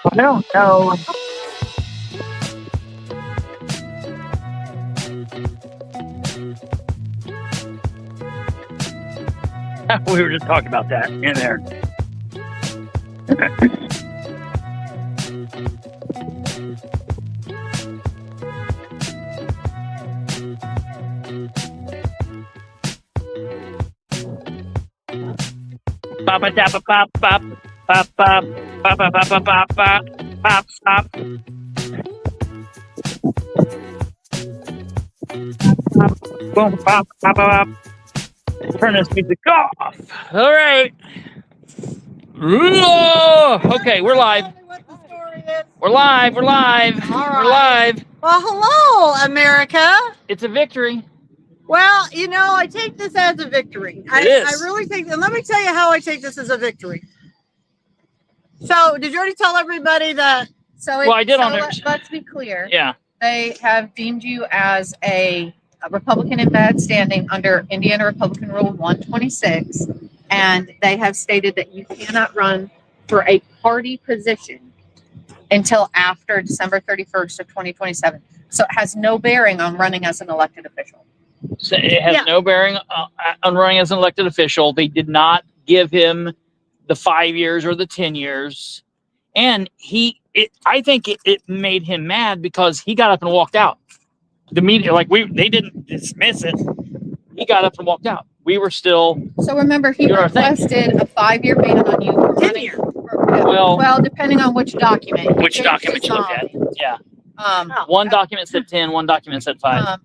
I don't know. We were just talking about that in there. Pop pop pop pop pop pop pop pop pop pop pop pop pop pop. Boom pop pop pop. Turn this music off. All right. Okay, we're live. We're live. We're live. We're live. Well, hello, America. It's a victory. Well, you know, I take this as a victory. I really take, and let me tell you how I take this as a victory. So, did you already tell everybody that? I did on there. Let's be clear. Yeah. They have deemed you as a Republican in bad standing under Indiana Republican Rule 126, and they have stated that you cannot run for a party position until after December 31st of 2027. So it has no bearing on running as an elected official. So it has no bearing on running as an elected official. They did give him the 5 years or the 10 years. And I think it made him mad because he got up and walked out. The media, they didn't dismiss it. He got up and walked out. We were still. So remember, he requested a 5-year ban on you. 10 years. Well, depending on which document. Which document you look at. Yeah. One document said 10, one document said 5.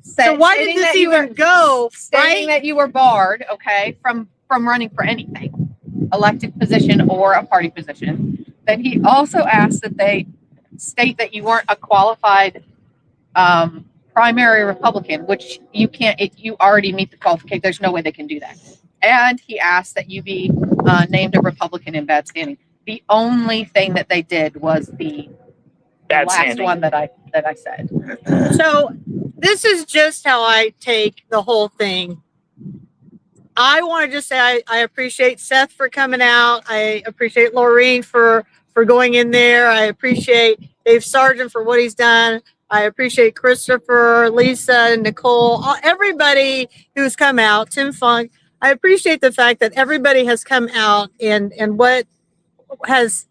So why did this even go? Stating that you were barred, from running for anything, elected position or a party position. Then he also asked that they state that you weren't a qualified primary Republican, which you can't. You already meet the qualification. There's no way they can do that. And he asked that you be named a Republican in bad standing. The only thing that they did was the last one that I said. So this is just how I take the whole thing. I want to just say I appreciate Seth for coming out. I appreciate Laureen for going in there. I appreciate Dave Sargent for what he's done. I appreciate Kristopher, Lisa, Nicole, everybody who's come out, Tim Funk. I appreciate the fact that everybody has come out and what has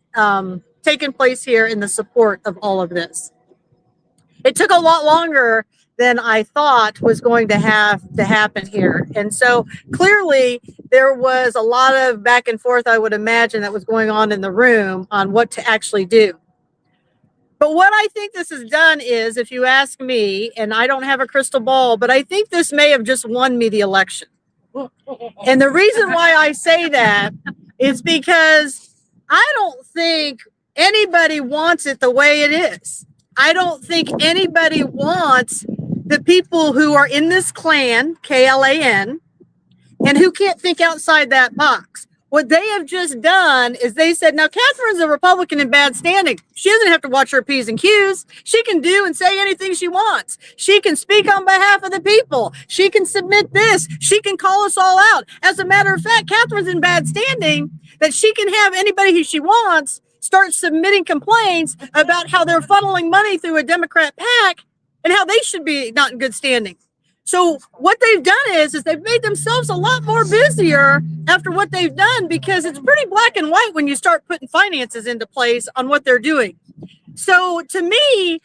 taken place here in the support of all of this. It took a lot longer than I thought was going to have to happen here. And so clearly there was a lot of back and forth, I would imagine, that was going on in the room on what to actually do. But what I think this has done is, if you ask me, and I don't have a crystal ball, but I think this may have just won me the election. And the reason why I say that is because I don't think anybody wants it the way it is. I don't think anybody wants the people who are in this clan, K-L-A-N, and who can't think outside that box. What they have just done is they said, now Katherine's a Republican in bad standing. She doesn't have to watch her P's and Q's. She can do and say anything she wants. She can speak on behalf of the people. She can submit this. She can call us all out. As a matter of fact, Katherine's in bad standing that she can have anybody who she wants start submitting complaints about how they're funneling money through a Democrat PAC and how they should be not in good standing. So what they've done is they've made themselves a lot more busier after what they've done, because it's pretty black and white when you start putting finances into place on what they're doing. So to me,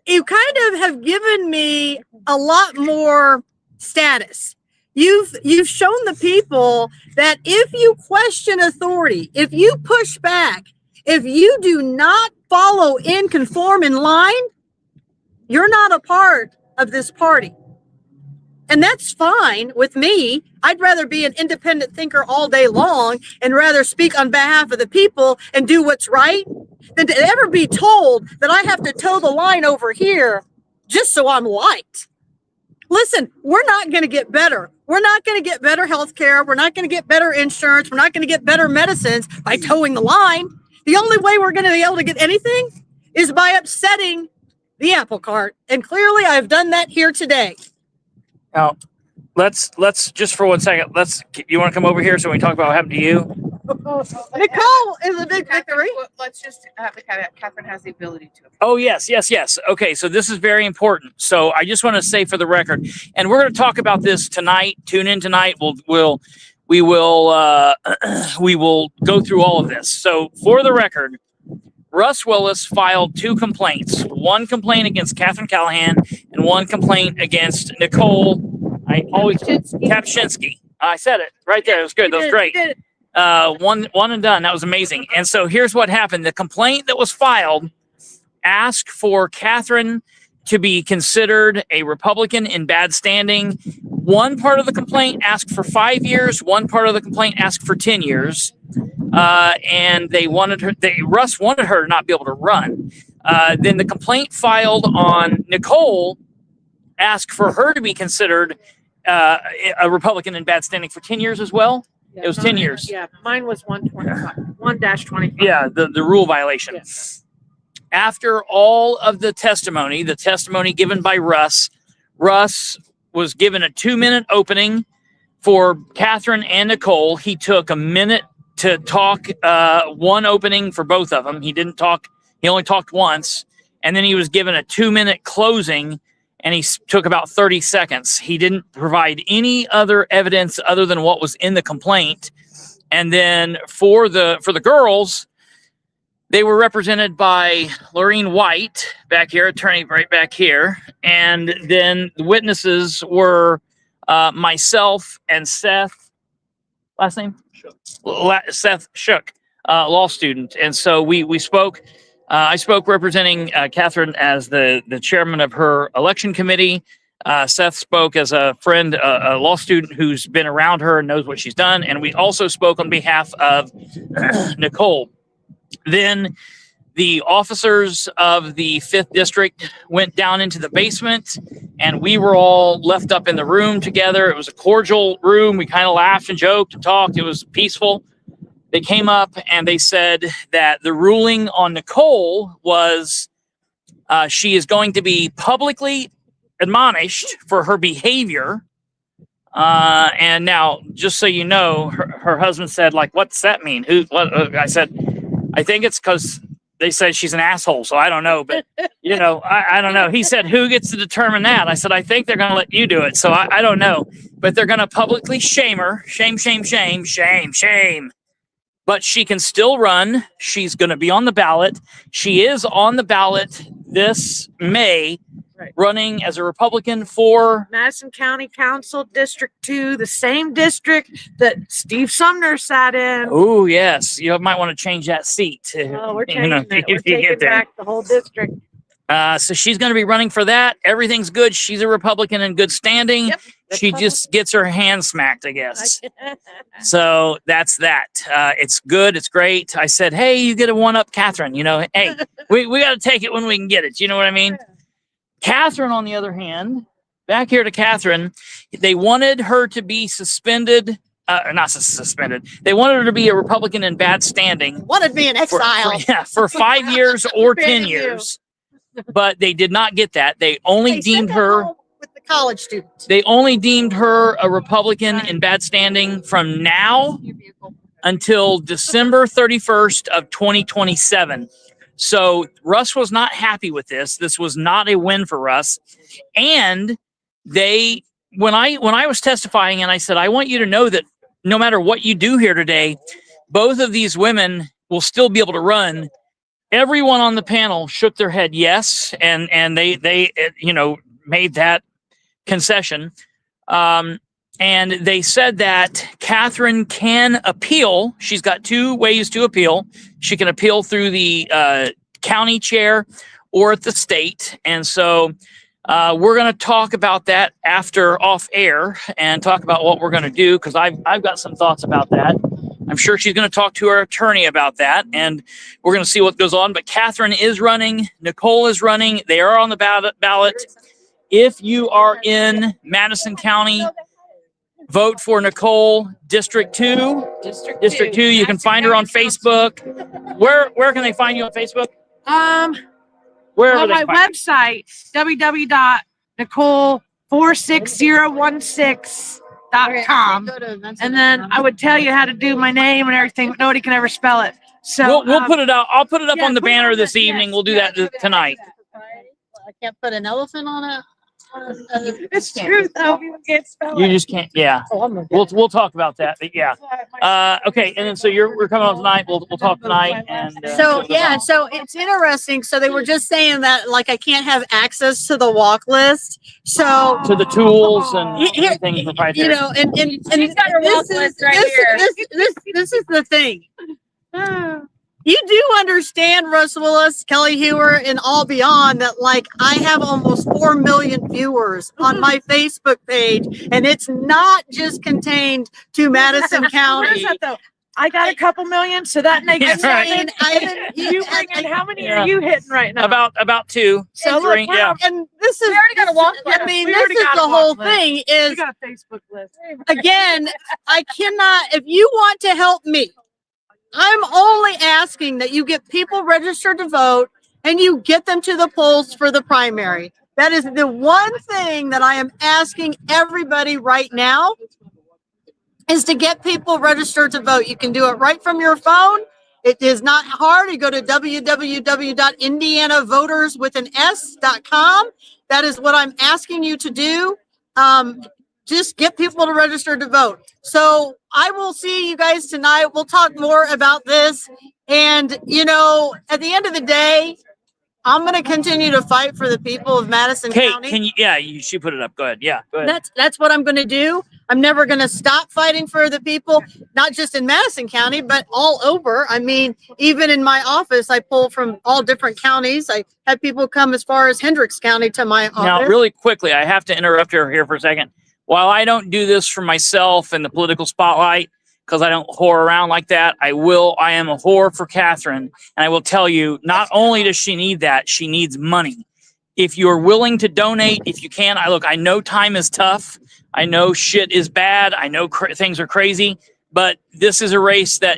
you kind of have given me a lot more status. You've shown the people that if you question authority, if you push back, if you do not follow in, conform in line, you're not a part of this party. And that's fine with me. I'd rather be an independent thinker all day long and rather speak on behalf of the people and do what's right than to ever be told that I have to toe the line over here just so I'm liked. Listen, we're not going to get better. We're not going to get better health care. We're not going to get better insurance. We're not going to get better medicines by towing the line. The only way we're going to be able to get anything is by upsetting the apple cart. And clearly I've done that here today. Now, let's just for 1 second, you want to come over here so we can talk about what happened to you? Nicole is a big victory. Let's just have the caveat. Katherine has the ability to. Oh, yes. Okay, so this is very important. So I just want to say for the record, and we're going to talk about this tonight. Tune in tonight. We will go through all of this. So for the record, Russ Willis filed 2 complaints. One complaint against Katherine Callahan and one complaint against Nicole. Kapuscinski. I said it right there. It was good. That was great. One and done. That was amazing. And so here's what happened. The complaint that was filed asked for Katherine to be considered a Republican in bad standing. One part of the complaint asked for 5 years. One part of the complaint asked for 10 years. And Russ wanted her to not be able to run. Then the complaint filed on Nicole asked for her to be considered a Republican in bad standing for 10 years as well. Yeah, it was 10 years. Yeah, mine was 1-25. Yeah, the rule violation. Yes. After all of the testimony given by Russ was given a 2-minute opening for Katherine and Nicole. He took a minute to talk, one opening for both of them. He only talked once. And then he was given a 2-minute closing, and he took about 30 seconds. He didn't provide any other evidence other than what was in the complaint. And then for the girls, they were represented by Lorraine White back here, attorney right back here. And then the witnesses were myself and Seth, last name? Seth Shook, law student. And so we spoke. I spoke representing Katherine as the chairman of her election committee. Seth spoke as a friend, a law student who's been around her and knows what she's done. And we also spoke on behalf of Nicole. Then the officers of the 5th District went down into the basement, and we were all left up in the room together. It was a cordial room. We kind of laughed and joked and talked. It was peaceful. They came up and they said that the ruling on Nicole was she is going to be publicly admonished for her behavior. And now, just so you know, her husband said, like, what's that mean? I said, I think it's because they said she's an asshole. So I don't know. But, I don't know. He said, who gets to determine that? I said, I think they're going to let you do it. So I don't know. But they're going to publicly shame her. Shame, shame, shame, shame, shame. But she can still run. She's going to be on the ballot. She is on the ballot this May, running as a Republican for Madison County Council District 2, the same district that Steve Sumner sat in. Oh, yes. You might want to change that seat. Oh, we're changing it. We're taking back the whole district. So she's going to be running for that. Everything's good. She's a Republican in good standing. Yep. She just gets her hand smacked, I guess. So that's that. It's good. It's great. I said, hey, you get a one-up Katherine. Hey, we got to take it when we can get it. You know what I mean? Katherine, on the other hand, back here to Katherine, they wanted her to be suspended. Not suspended. They wanted her to be a Republican in bad standing. Wanted me in exile. For 5 years or 10 years. But they did not get that. They only deemed her with the college students. They only deemed her a Republican in bad standing from now until December 31st of 2027. So Russ was not happy with this. This was not a win for Russ. And when I was testifying and I said, I want you to know that no matter what you do here today, both of these women will still be able to run. Everyone on the panel shook their head yes, and they made that concession. And they said that Katherine can appeal. She's got 2 ways to appeal. She can appeal through the county chair or at the state. And so we're going to talk about that after off air and talk about what we're going to do, because I've got some thoughts about that. I'm sure she's going to talk to her attorney about that, and we're going to see what goes on. But Katherine is running. Nicole is running. They are on the ballot. If you are in Madison County, vote for Nicole, District 2. District 2. You can find her on Facebook. Where can they find you on Facebook? Wherever on they my find website, www.nicole46016. .com. And then I would tell you how to do my name and everything, but nobody can ever spell it. So We'll put it out. I'll put it up yeah, on the put it banner on this the- evening. yes, We'll do that tonight. I can't put an elephant on it. it's true though. People can't spell You it. just can't. Yeah. Oh, I'm gonna We'll talk about that. But yeah. Okay. And then so we're coming on tonight. We'll talk tonight. And So yeah, so it's interesting. So they were just saying that like I can't have access to the walk list. So to the tools and Here- everything proprietary. you know, and She's got her walk list right here. This is the thing. You do understand, Russ Willis, Kelly Hewer, and all beyond that. Like I have almost 4 million viewers on my Facebook page, and it's not just contained to Madison What is County. that though? I got a couple million, so that makes Yeah, right. sense. You bring in how many Yeah. are you hitting right now? About 2. So three, look, yeah. and this is We already got a walk list. I mean, We this already is got the a walk whole list. thing. We Is got a Facebook list. again, I cannot. If you want to help me, I'm only asking that you get people registered to vote and you get them to the polls for the primary. That is the one thing that I am asking everybody right now is to get people registered to vote. You can do it right from your phone. It is not hard. You go to www.indianavoterswithans.com. That is what I'm asking you to do. Just get people to register to vote. So I will see you guys tonight. We'll talk more about this. And, you know, at the end of the day, I'm going to continue to fight for the people of Madison Kate, County. can you? Yeah, she put it up. Go ahead. Yeah, go ahead. That's what I'm going to do. I'm never going to stop fighting for the people, not just in Madison County, but all over. I mean, even in my office, I pull from all different counties. I had people come as far as Hendricks County to my office. Now, really quickly, I have to interrupt her here for a second. While I don't do this for myself in the political spotlight, because I don't whore around like that, I am a whore for Katherine. And I will tell you, not only does she need that, she needs money. If you're willing to donate, if you can, I know time is tough. I know shit is bad. I know things are crazy, but this is a race there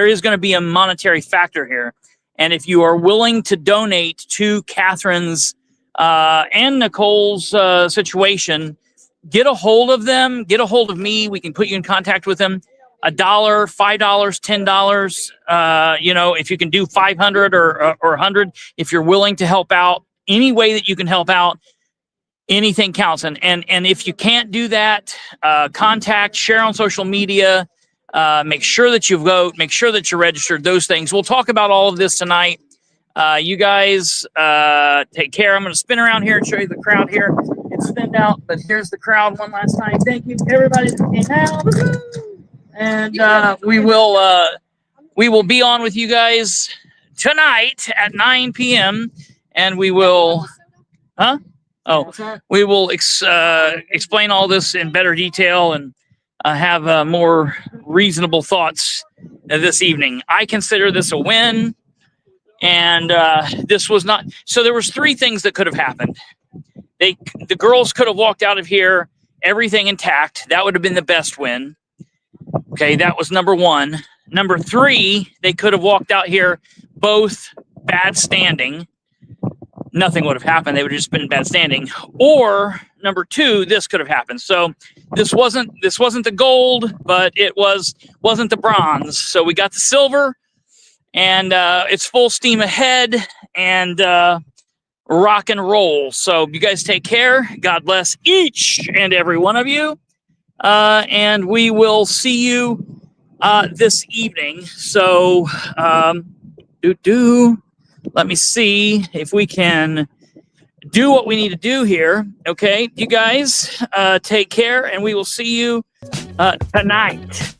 is going to be a monetary factor here. And if you are willing to donate to Katherine's and Nicole's situation, get a hold of them, get a hold of me. We can put you in contact with them. $1, $5, $10. You know, if you can do 500 or 100, if you're willing to help out any way that you can help out, anything counts. And if you can't do that, contact, share on social media, make sure that you vote, make sure that you're registered, those things. We'll talk about all of this tonight. You guys take care. I'm going to spin around here and show you the crowd here. It's spinned out, but here's the crowd one last time. Thank you, everybody that came out. And we will be on with you guys tonight at 9 p.m. And we will, we will explain all this in better detail and have more reasonable thoughts this evening. I consider this a win, and this was not. So there was 3 things that could have happened. The girls could have walked out of here, everything intact. That would have been the best win. Okay, that was number 1. Number 3, they could have walked out here both bad standing. Nothing would have happened. They would have just been in bad standing. Or number 2, this could have happened. So this wasn't the gold, but it wasn't the bronze. So we got the silver, and it's full steam ahead and rock and roll. So you guys take care. God bless each and every one of you. And we will see you this evening. So let me see if we can do what we need to do here. Okay, you guys take care, and we will see you tonight.